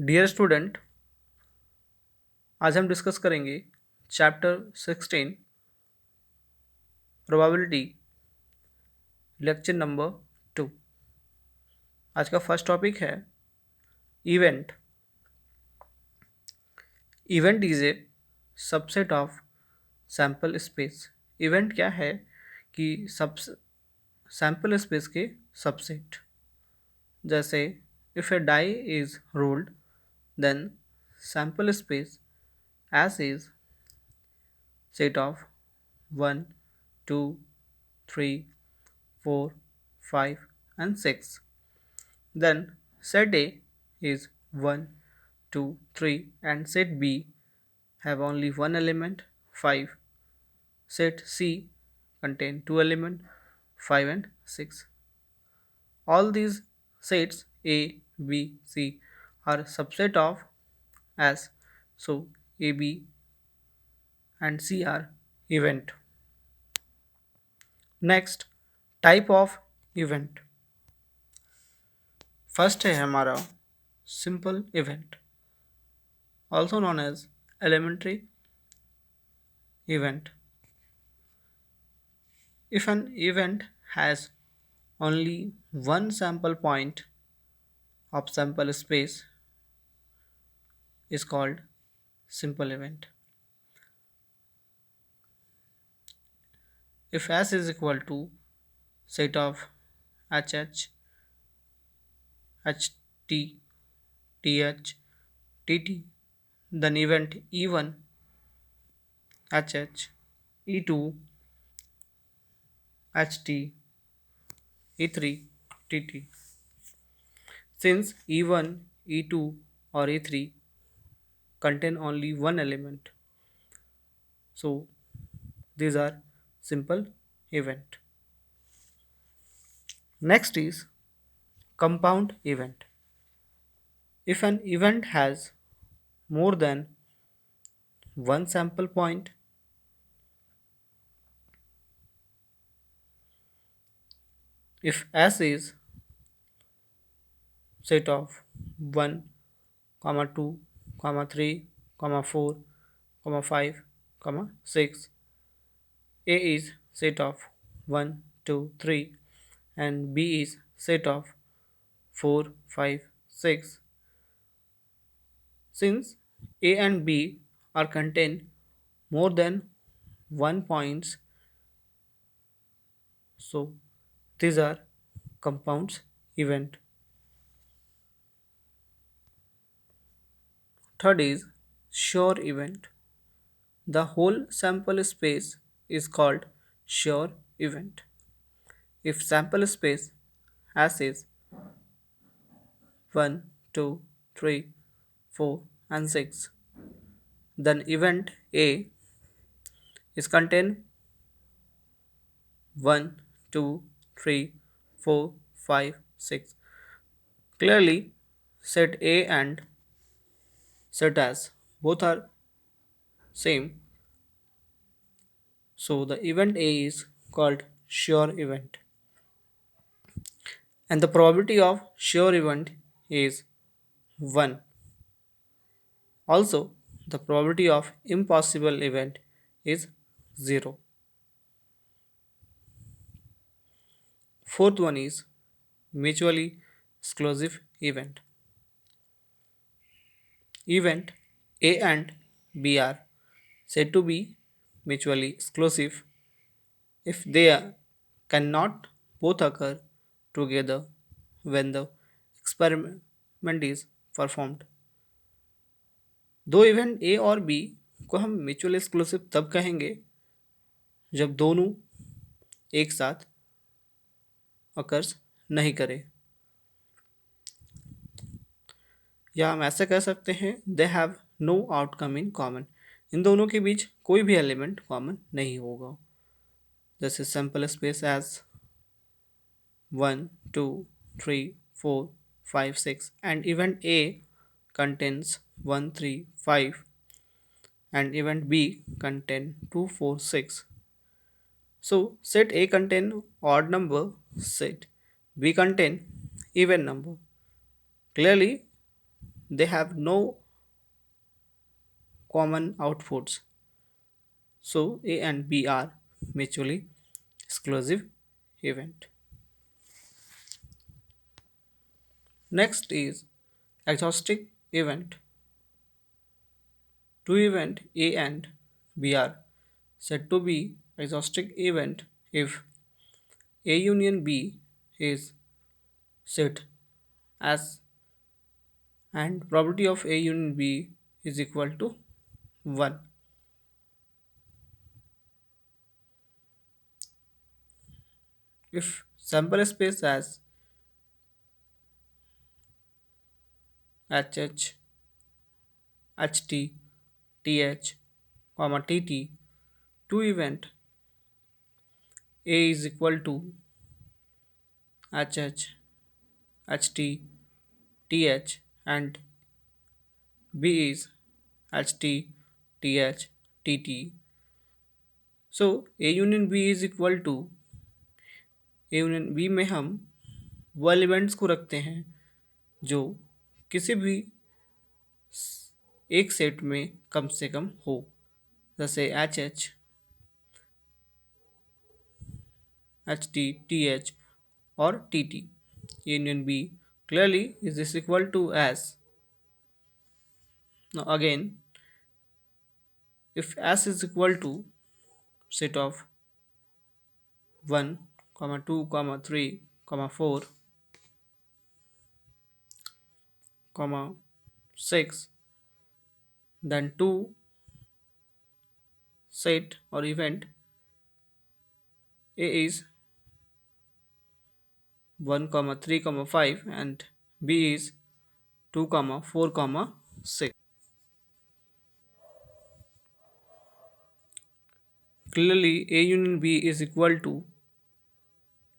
Dear student, आज हम discuss करेंगे चैप्टर 16 प्रोबेबिलिटी लेक्चर नंबर 2। आज का फर्स्ट टॉपिक है event. Event is a subset of sample space. Event क्या है कि सब सैम्पल स्पेस के सबसेट। जैसे if a die is rolled then sample space S is set of 1, 2, 3, 4, 5, and 6. Then set A is 1, 2, 3, and set B have only one element 5. Set C contain two elements 5 and 6. All these sets A, B, C are subset of S. So A, B and C are event. Next type of event. First है हमारा simple event, also known as elementary event. If an event has only one sample point of sample space is called simple event. If S is equal to set of HH, HT, TH, TT, then event E1, HH, E2, HT, E3, TT. Since E1, E2 or E3 contain only one element, so these are simple event. Next is compound event. If an event has more than one sample point, if S is set of 1, comma 2, comma 3, comma 4, comma 5, comma 6, A is set of 1, 2, 3, and B is set of 4, 5, 6. Since A and B are contain more than one points, so these are compounds event. Third is Schur event. The whole sample space is called Schur event. If sample space S is 1, 2, 3, 4, and 6, then event A is contain 1, 2, 3, 4, 5, 6. Clearly, set A and set as both are same, so the event A is called Schur event, and the probability of Schur event is 1. Also, the probability of impossible event is 0. Fourth one is mutually exclusive event. Event A and B are said to be mutually exclusive if they cannot both occur together when the experiment is performed. दो event A और B को हम mutual exclusive तब कहेंगे जब दोनों एक साथ अकर्स नहीं करें, या हम ऐसे कह सकते हैं they have no outcome in common. इन दोनों के बीच कोई भी एलिमेंट कॉमन नहीं होगा। जैसे sample space as 1, 2, 3, 4, 5, 6 and event A contains 1, 3, 5 and event B contain 2, 4, 6. So set A contain odd number, set B contain even number. Clearly they have no common outputs. So A and B are mutually exclusive event. Next is exhaustive event. Two event A and B are said to be exhaustive event if A union B is set as and probability of A union B is equal to 1. If sample space as HH, HT, TH, comma TT, two event A is equal to HH, HT, TH and B is HT, TH, TT. So A union B is equal to A union B में हम वो elements को रखते हैं जो किसी भी एक सेट में कम से कम हो, जैसे H H, H T, T H और T T. Union B clearly is this equal to as. Now again, if S is equal to set of 1, 2, 3, 4, 6, then two set or event A is 1, 3, 5 and B is 2, 4, 6. Clearly A union B is equal to,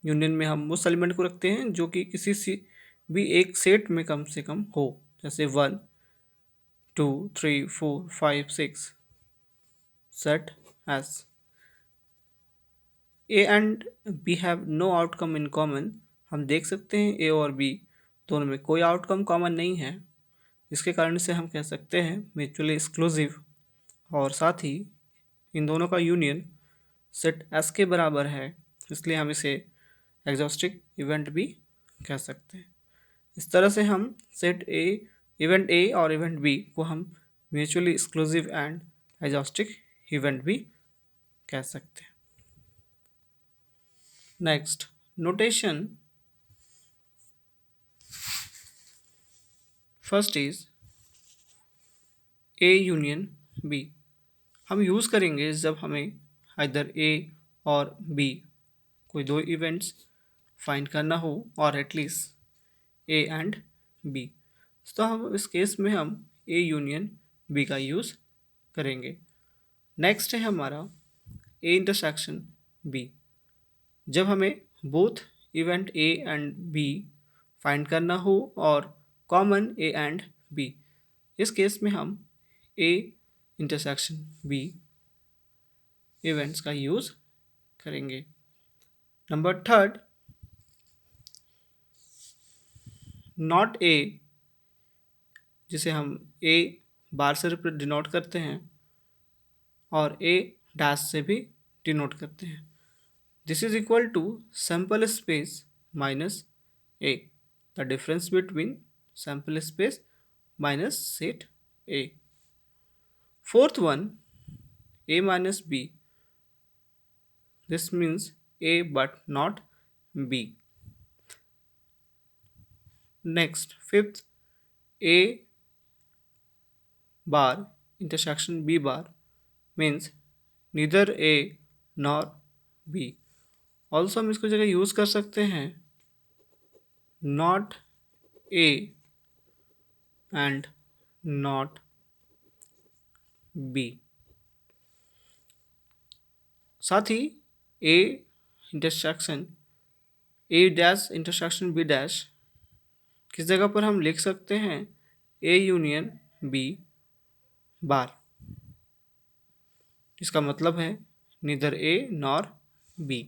union में हम उस element को रखते हैं जो कि किसी सी भी एक सेट में कम से कम हो, जैसे 1, 2, 3, 4, 5, 6. Set S A and B have no outcome in common. हम देख सकते हैं ए और बी दोनों में कोई आउटकम कॉमन नहीं है, जिसके कारण से हम कह सकते हैं म्यूचुअली एक्सक्लूसिव. और साथ ही इन दोनों का यूनियन सेट एस के बराबर है, इसलिए हम इसे एग्जॉस्टिक इवेंट भी कह सकते हैं. इस तरह से हम सेट इवेंट ए और इवेंट बी को हम mutually exclusive and exhaustive event भी कह सकते हैं. Next, notation. First is A union B. हम यूज़ करेंगे जब हमें इधर ए और बी कोई दो इवेंट्स फाइंड करना हो और एटलीस्ट ए एंड बी. तो हम इस केस में हम ए यूनियन बी का यूज़ करेंगे. नेक्स्ट है हमारा ए इंटरसेक्शन बी. जब हमें both event A and B find करना हो और कॉमन ए एंड बी, इस केस में हम ए इंटरसेक्शन बी इवेंट्स का यूज़ करेंगे. नंबर थर्ड, नॉट ए, जिसे हम ए बार से डिनोट करते हैं और ए डैश से भी डिनोट करते हैं. This is equal to sample space minus A, the difference between sample space minus set A. Fourth one, A minus B. This means A but not B. Next, fifth, A bar intersection B bar means neither A nor B. Also हम इसको जगह use कर सकते हैं not A and not B. साथ ही A intersection A dash intersection B dash किस जगह पर हम लिख सकते हैं ए यूनियन बी बार. इसका मतलब है नीदर ए नॉर बी.